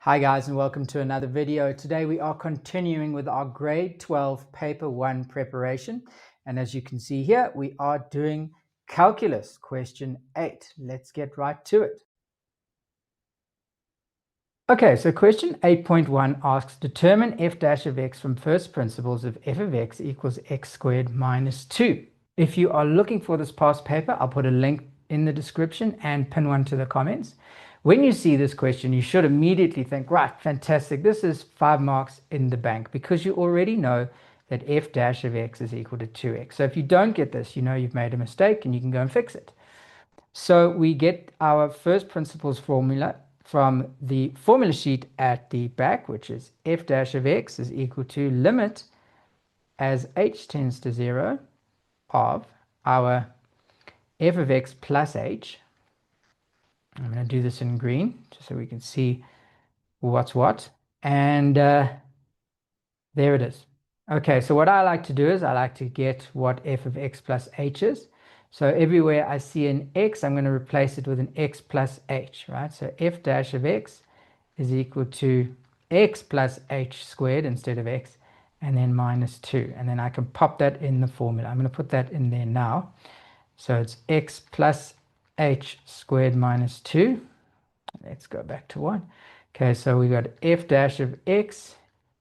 Hi guys, and welcome to another video. Today we are continuing with our grade 12 paper 1 preparation, and as you can see here we are doing calculus question 8. Let's get right to it. Okay, so question 8.1 asks determine f dash of x from first principles if f of x equals x squared minus 2. If you are looking for this past paper, I'll put a link in the description and pin one to the comments. When you see this question, you should immediately think, right, fantastic, this is 5 marks in the bank, because you already know that f dash of x is equal to 2x. So if you don't get this, you know you've made a mistake and you can go and fix it. So we get our first principles formula from the formula sheet at the back, which is f dash of x is equal to limit as h tends to 0 of our f of x plus h. I'm going to do this in green just so we can see what's what. And there it is. Okay, so what I like to do is I like to get what f of x plus h is. So everywhere I see an x, I'm going to replace it with an x plus h, right? So f dash of x is equal to x plus h squared instead of x, and then minus 2. And then I can pop that in the formula. I'm going to put that in there now. So it's x plus h squared minus 2. Let's go back to 1. Okay, so we got f dash of x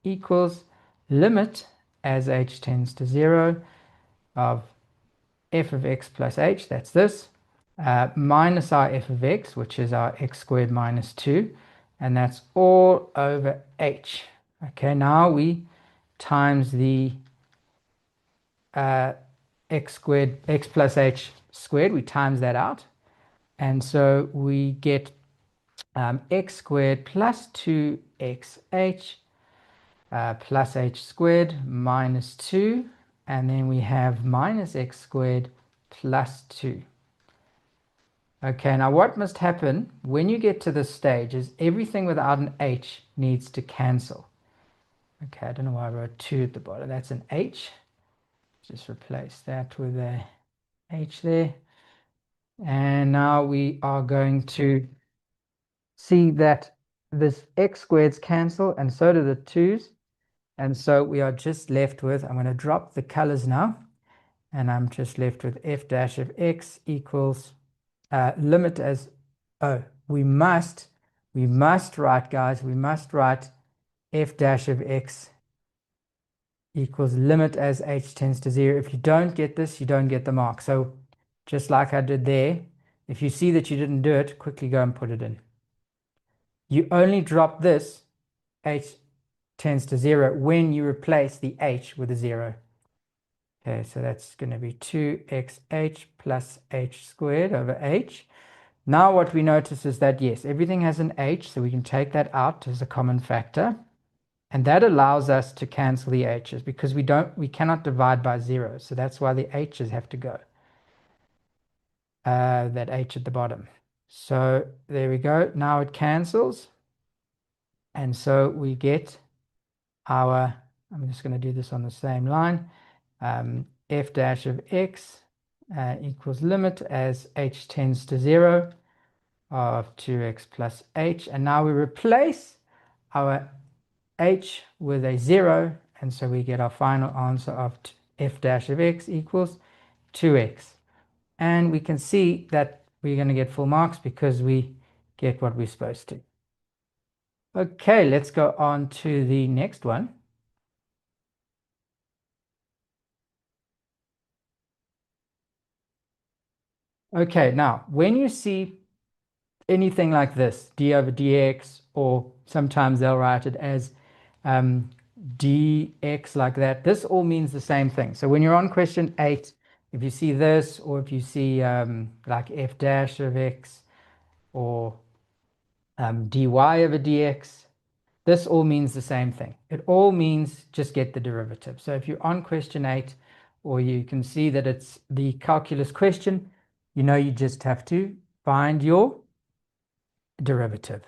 equals limit as h tends to 0 of f of x plus h, that's this, minus our f of x, which is our x squared minus 2, and that's all over h. Okay, now we times the x plus h squared, we times that out, and so we get x squared plus 2xh plus h squared minus 2, and then we have minus x squared plus 2. Okay, now what must happen when you get to this stage is everything without an h needs to cancel. Okay, I don't know why I wrote 2 at the bottom. That's an h. Just replace that with a h there. And now we are going to see that this x squareds cancel, and so do the 2's. And so we are just left with, I'm going to drop the colors now, and I'm just left with f dash of x equals limit as, we must write, guys, we must write f dash of x equals limit as h tends to 0. If you don't get this, you don't get the mark. So just like I did there, if you see that you didn't do it, quickly go and put it in. You only drop this h tends to 0 when you replace the h with a 0. Okay, so that's going to be 2xh plus h squared over h. Now what we notice is that, yes, everything has an h, so we can take that out as a common factor. And that allows us to cancel the h's, because we cannot divide by 0. So that's why the h's have to go. That h at the bottom. So there we go. Now it cancels. And so we get our, I'm just going to do this on the same line, f dash of x equals limit as h tends to 0 of 2x plus h. And now we replace our h with a 0, and so we get our final answer of f dash of x equals 2x. And we can see that we're going to get full marks because we get what we're supposed to. Okay, let's go on to the next one. Okay, now when you see anything like this, d over dx, or sometimes they'll write it as dx like that, this all means the same thing. So when you're on question 8, if you see this, or if you see like f dash of x, or dy over dx, this all means the same thing. It all means just get the derivative. So if you're on question 8, or you can see that it's the calculus question, you know you just have to find your derivative.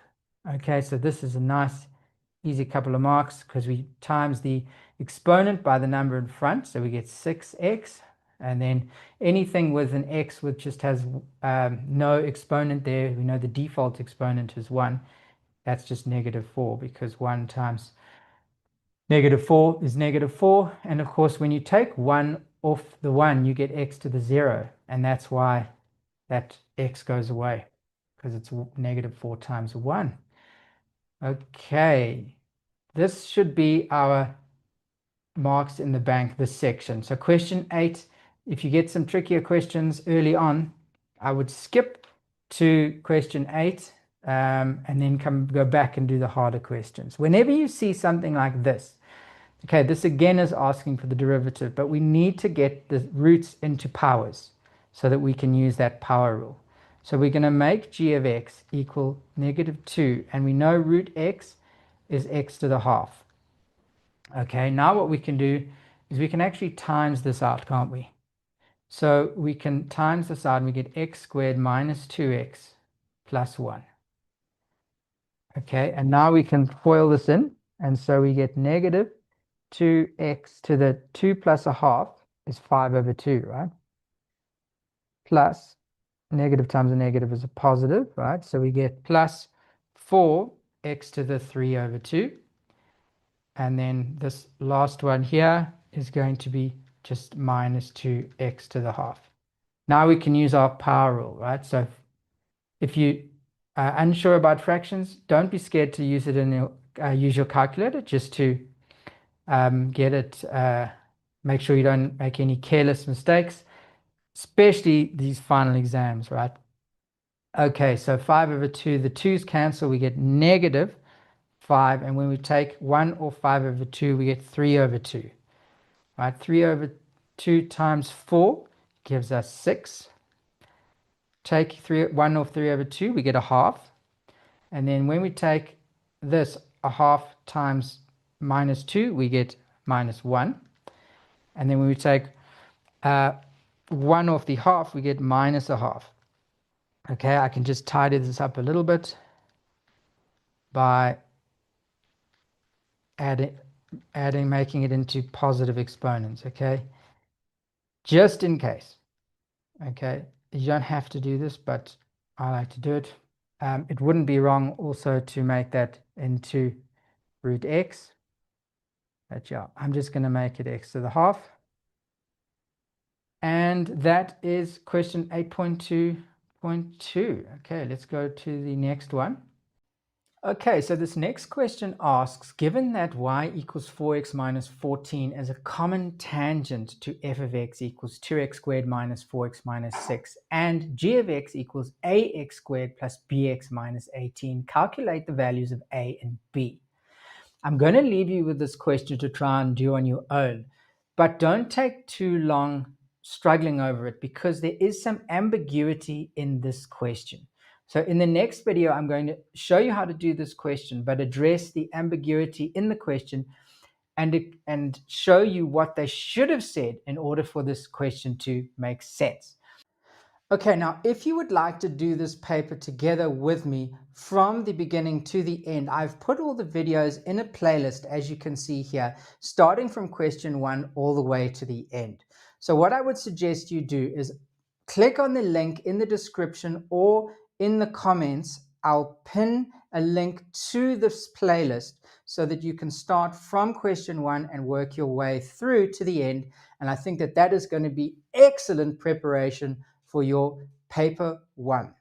Okay, so this is a nice easy couple of marks because we times the exponent by the number in front, so we get 6x, and then anything with an x which just has no exponent there, we know the default exponent is 1, that's just -4, because 1 times -4 is -4. And of course, when you take 1 off the 1, you get x to the 0. And that's why that x goes away, because it's -4 times 1. Okay, this should be our marks in the bank, this section. So question 8, if you get some trickier questions early on, I would skip to question 8 and then go back and do the harder questions. Whenever you see something like this, okay, this again is asking for the derivative, but we need to get the roots into powers so that we can use that power rule. So we're going to make g of x equal -2, and we know root x is x to the half. Okay, now what we can do is we can actually times this out, can't we? So we can times this out and we get x squared minus 2x plus 1. Okay, and now we can FOIL this in, and so we get -2x to the 2 plus a half is 5/2, right? Plus negative times a negative is a positive, right? So we get plus 4x to the 3/2. And then this last one here is going to be just minus 2x to the half. Now we can use our power rule, right? So if you are unsure about fractions, don't be scared to use it in your use your calculator, just to get it, make sure you don't make any careless mistakes, especially these final exams, right? Okay, so 5/2, the 2's cancel, we get -5, and when we take 1 or 5/2, we get 3/2. Right, 3/2 times 4 gives us 6. Take 1 off 3/2, we get a half. And then when we take this, a half times -2, we get -1. And then when we take 1 off the half, we get -1/2. Okay, I can just tidy this up a little bit by making it into positive exponents, okay? Just in case, okay? You don't have to do this, but I like to do it. It wouldn't be wrong also to make that into root x. But yeah, I'm just going to make it x to the half. And that is question 8.2.2. Okay, let's go to the next one. Okay, so this next question asks, given that y equals 4x minus 14 as a common tangent to f of x equals 2x squared minus 4x minus 6, and g of x equals ax squared plus bx minus 18, calculate the values of a and b. I'm going to leave you with this question to try and do on your own, but don't take too long struggling over it, because there is some ambiguity in this question. So in the next video, I'm going to show you how to do this question, but address the ambiguity in the question and show you what they should have said in order for this question to make sense. Okay, now if you would like to do this paper together with me from the beginning to the end, I've put all the videos in a playlist, as you can see here, starting from question 1 all the way to the end. So what I would suggest you do is click on the link in the description or in the comments. I'll pin a link to this playlist so that you can start from question 1 and work your way through to the end. And I think that that is going to be excellent preparation for your paper 1.